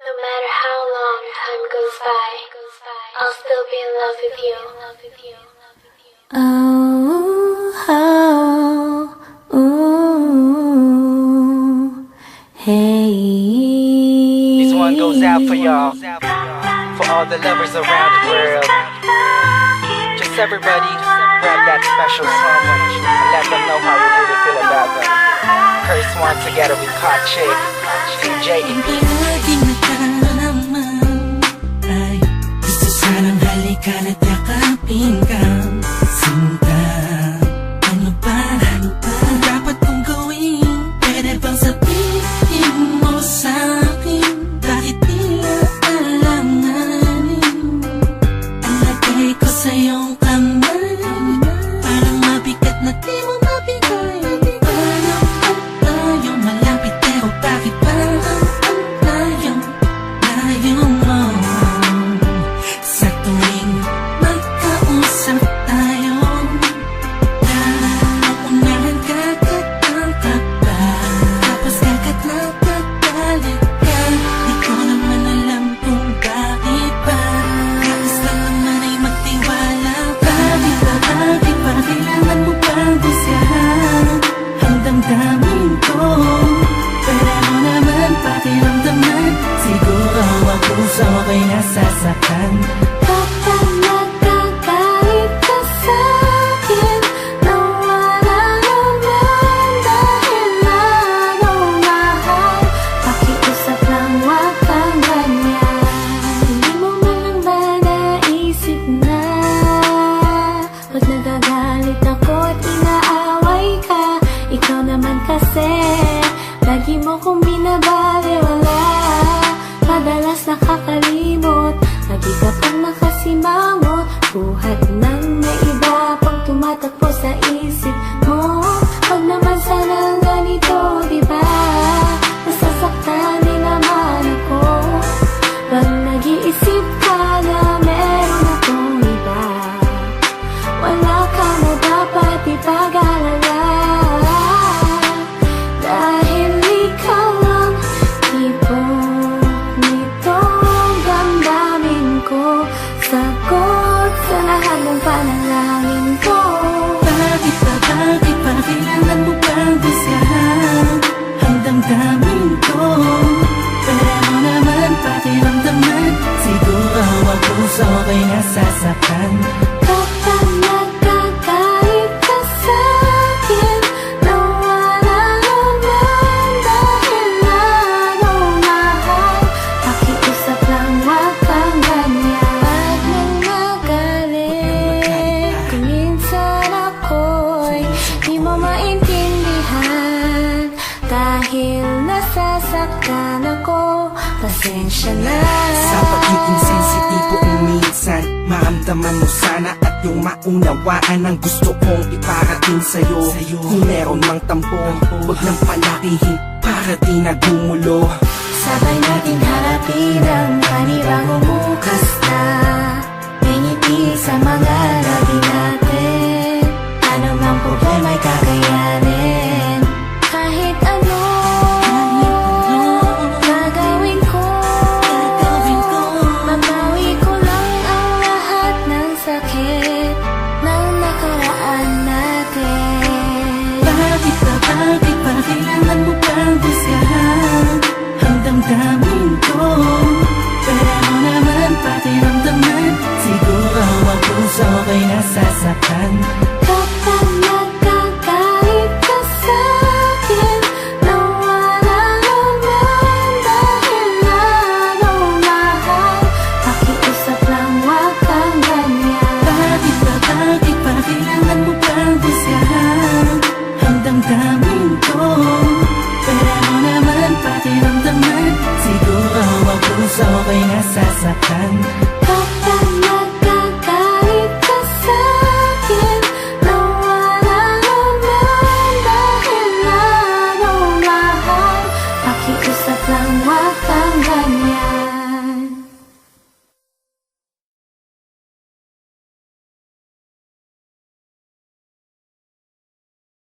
No matter how long time goes by, I'll still be in love with you. Oh, oh, ooh, hey. This one goes out for y'all, for all the lovers around the world. Just everybody grab that special someone and let them know how you really feel about them. Curse one together with Hot Chick, CJ and B. Lagi naman ay gusto sanang halikan at yakapin ka. Sinta, ano ba ang dapat kong gawin? Pwede bang sabihin mo sa'kin kahit tila alanganin? Ang lagay ko sa iyong kamay, parang mabigat na di mo mabigay. Paano ang tayong malapit pero bakit ba ang layong mo? Sa tuwing magkausap tayo, nauunahan kakatang ka pa, tapos kagat na kagalit ka. Di ko naman alam kung bakit ba, tapos lang naman ay magtiwala ka. Bakit ba kailangan mo pang busyahan ang damdamin ko? Pwede mo naman pakiramdaman, siguro ang puso ko'y nasasaktan. Kapag nagkagalit ka sa'kin, nawala naman dahil nanumahal. Pakiusap lang, wag kang ganyan. Hindi mo man lang ba naisip na pag nagagalit ako at inaaway ka, ikaw naman kasi lagi mo kong binabaliwala. Madalas nakakalimot, lagi ka pang nakasimangot, buhat ng may iba pang tumatakbo sa isip mo. Huwag naman sana ganito, diba? Nasasaktan din naman ako pag nag-iisip ka na meron akong iba. Wala ka na dapat ipag-alala, dahil ikaw lang tipong nitong damdamin ko, sagot sa lahat ng panalangin ko. Bakit ba kailangan mo pang busyahan ang damdamin ko? Pwede mo naman pakiramdaman, siguro ang puso ko'y nasasaktan. Kapag nagkagalit ka sa'kin, nawala naman dahil nanumahal. Pakiusap lang, wag kang ganyan. Pag nang magalit, kung minsan ako'y di mo maintindihan, dahil nasasaktan ako, pasensya na. Sa pagiging sensitibo minsan, maramdaman mo sana at yung maunawaan ang gusto kong iparating sa'yo. Kung meron mang tambong, huwag nang palakihin para di nagumulo. Sabay natin harapin ang panibagong bukas na may ngiti sa mga labi natin. Ano mang problema'y kakayanin, kahit ano gagawin ko. Mabawi ko lang ang lahat ng sakit ng nakaraan natin. Bakit ba kailangan mo pang busyahan ang damdamin ko? Pwede mo naman pakiramdaman, siguro ang puso ko'y nasa